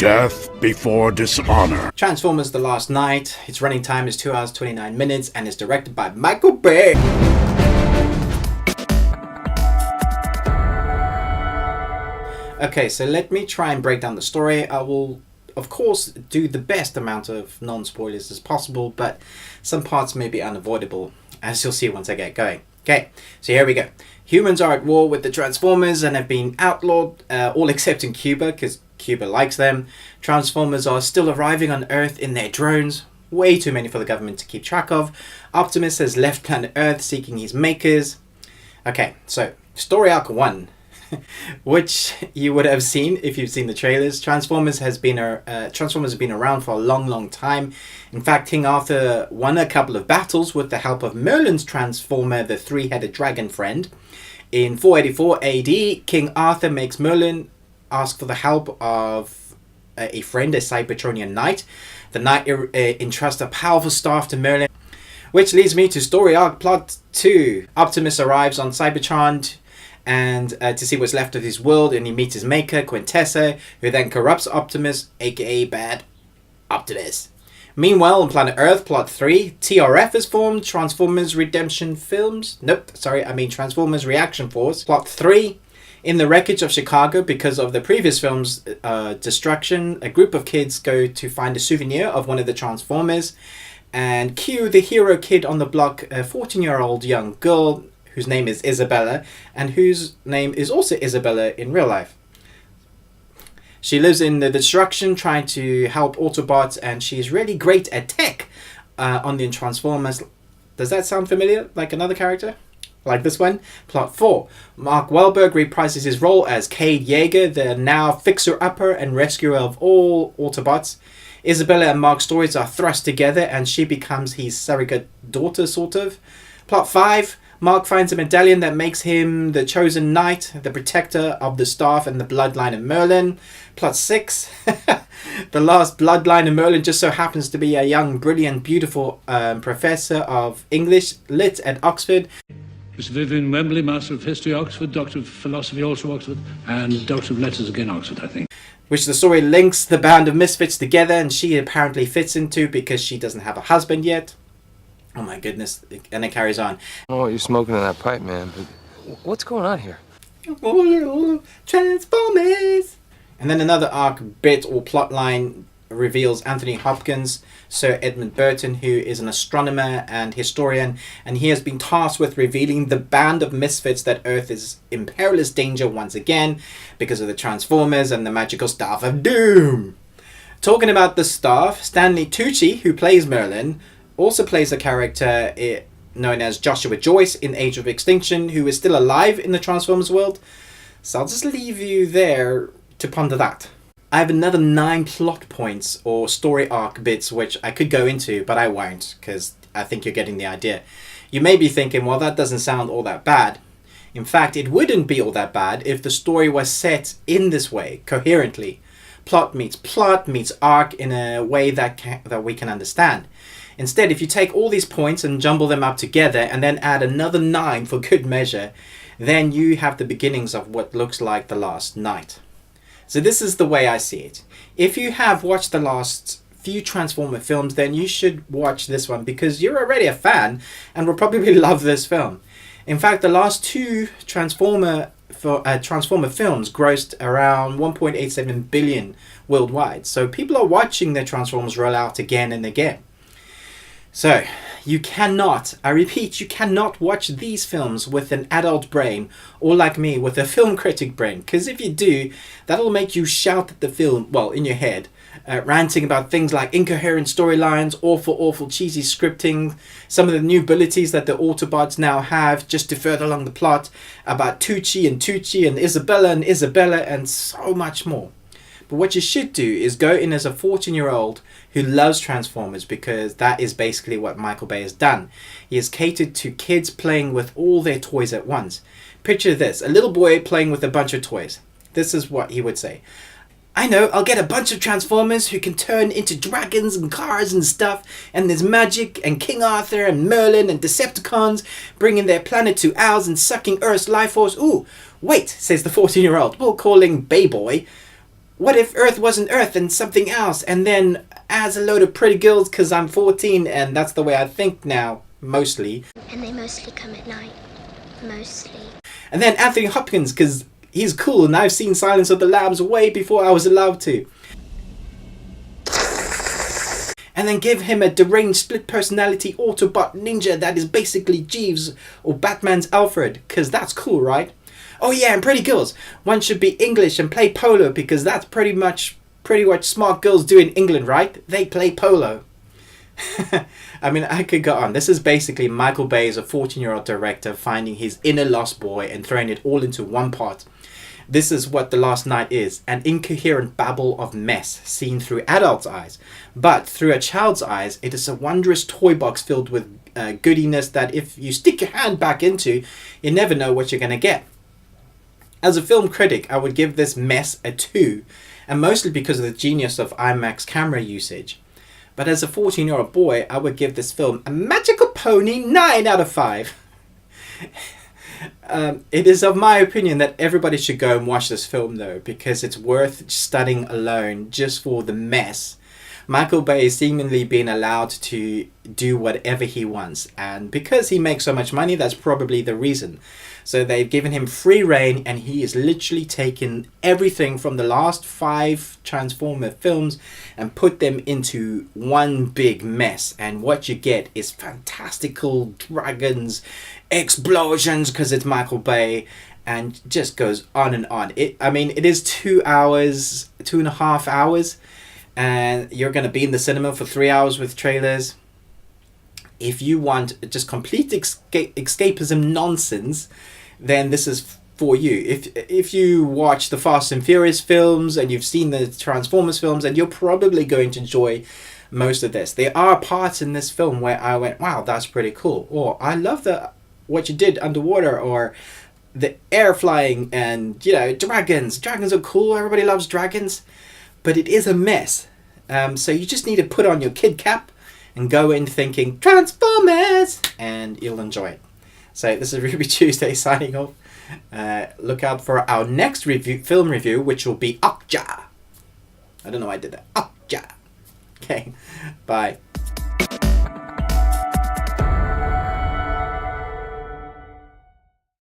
Death before dishonor. Transformers The Last Night. Its running time is 2 hours 29 minutes and is directed by Micheal Bay. Okay, so let me try and break down the story. I will, of course, do the best amount of non-spoilers as possible, but some parts may be unavoidable, as you'll see once I get going. Okay, so here we go. Humans are at war with the Transformers and have been outlawed, all except in Cuba, because Cuba likes them. Transformers are still arriving on Earth in their drones, way too many for the government to keep track of. Optimus has left planet Earth seeking his makers. Okay, so story arc 1, which you would have seen if you've seen the trailers. Transformers have been around for a long time. In fact, King Arthur won a couple of battles with the help of Merlin's Transformer, the three-headed dragon friend. In 484 AD, King Arthur makes Merlin ask for the help of a friend, a Cybertronian knight. The knight entrusts a powerful staff to Merlin, which leads me to story arc plot 2. Optimus arrives on Cybertron and to see what's left of his world, and he meets his maker, Quintessa, who then corrupts Optimus, aka Bad Optimus. Meanwhile, on planet Earth, plot 3, TRF is formed, Transformers Redemption Films. Transformers Reaction Force. Plot 3, in the wreckage of Chicago, because of the previous film's destruction, a group of kids go to find a souvenir of one of the Transformers, and cue the hero kid on the block, a 14-year-old young girl whose name is Isabella, and whose name is also Isabella in real life. She lives in the destruction trying to help Autobots, and she's really great at tech on the Transformers. Does that sound familiar? Like another character? Like this one? Plot 4. Mark Wahlberg reprises his role as Cade Yeager, the now fixer-upper and rescuer of all Autobots. Isabella and Mark's stories are thrust together, and she becomes his surrogate daughter, sort of. Plot 5. Mark finds a medallion that makes him the chosen knight, the protector of the staff and the bloodline of Merlin. Plot 6. The last bloodline of Merlin just so happens to be a young, brilliant, beautiful professor of English lit at Oxford. Mr. Vivian Wembley, Master of History, Oxford, Doctor of Philosophy, also Oxford, and Doctor of Letters, again Oxford, I think. Which the story links the band of misfits together, and she apparently fits into because she doesn't have a husband yet. Oh my goodness, and it carries on. I don't know what you're smoking in that pipe, man, but what's going on here? Transformers! And then another arc bit or plot line reveals Anthony Hopkins, Sir Edmund Burton, who is an astronomer and historian, and he has been tasked with revealing the band of misfits that Earth is in perilous danger once again because of the Transformers and the magical Staff of Doom. Talking about the staff, Stanley Tucci, who plays Merlin, also plays a character known as Joshua Joyce in Age of Extinction, who is still alive in the Transformers world. So I'll just leave you there to ponder that. I have another 9 plot points or story arc bits which I could go into, but I won't, because I think you're getting the idea. You may be thinking, well, that doesn't sound all that bad. In fact, it wouldn't be all that bad if the story was set in this way, coherently. Plot meets arc in a way that we can understand. Instead, if you take all these points and jumble them up together and then add another 9 for good measure, then you have the beginnings of what looks like The Last Night. So this is the way I see it. If you have watched the last few Transformer films, then you should watch this one because you're already a fan and will probably love this film. In fact, the last 2 Transformer films grossed around 1.87 billion worldwide. So people are watching their Transformers roll out again and again. So, you cannot, I repeat, you cannot watch these films with an adult brain, or like me, with a film critic brain, because if you do, that'll make you shout at the film, well, in your head, ranting about things like incoherent storylines, awful cheesy scripting, some of the new abilities that the Autobots now have just to further along the plot, about Tucci and Isabella, and so much more. But what you should do is go in as a 14-year-old who loves Transformers, because that is basically what Micheal Bay has done. He has catered to kids playing with all their toys at once. Picture this, a little boy playing with a bunch of toys. This is what he would say. I know, I'll get a bunch of Transformers who can turn into dragons and cars and stuff, and there's magic and King Arthur and Merlin and Decepticons bringing their planet to ours and sucking Earth's life force. Ooh, wait, says the 14-year-old, we'll call him Bay Boy. what if Earth wasn't Earth and something else? And then adds a load of pretty girls because I'm 14 and that's the way I think now, mostly. And they mostly come at night. Mostly. And then Anthony Hopkins, because he's cool and I've seen Silence of the Lambs way before I was allowed to. And then give him a deranged split personality Autobot ninja that is basically Jeeves or Batman's Alfred, because that's cool, right? Oh yeah, and pretty girls. One should be English and play polo because that's pretty much what smart girls do in England, right? They play polo. I mean, I could go on. This is basically Micheal Bay as a 14-year-old director finding his inner lost boy and throwing it all into one pot. This is what The Last Night is, an incoherent babble of mess seen through adults' eyes. But through a child's eyes, it is a wondrous toy box filled with goodiness that if you stick your hand back into, you never know what you're going to get. As a film critic, I would give this mess a 2, and mostly because of the genius of IMAX camera usage. But as a 14-year-old boy, I would give this film a magical pony 9 out of 5. It is of my opinion that everybody should go and watch this film though, because it's worth studying alone just for the mess. Micheal Bay is seemingly being allowed to do whatever he wants, and because he makes so much money, that's probably the reason. So they've given him free reign and he is literally taken everything from the last 5 Transformer films and put them into one big mess, and what you get is fantastical dragons, explosions because it's Micheal Bay, and just goes on and on. It is 2 hours, 2.5 hours, and you're going to be in the cinema for 3 hours with trailers. If you want just complete escapism nonsense, then this is for you. If you watch the Fast and Furious films and you've seen the Transformers films, then you're probably going to enjoy most of this. There are parts in this film where I went, wow, that's pretty cool. Or I love what you did underwater, or the air flying, and dragons. Dragons are cool. Everybody loves dragons, but it is a mess. So you just need to put on your kid cap and go in thinking Transformers, and you'll enjoy it. So this is Ruby Tuesday signing off. Look out for our next film review, which will be Okja. I don't know why I did that. Okja. Okay, bye.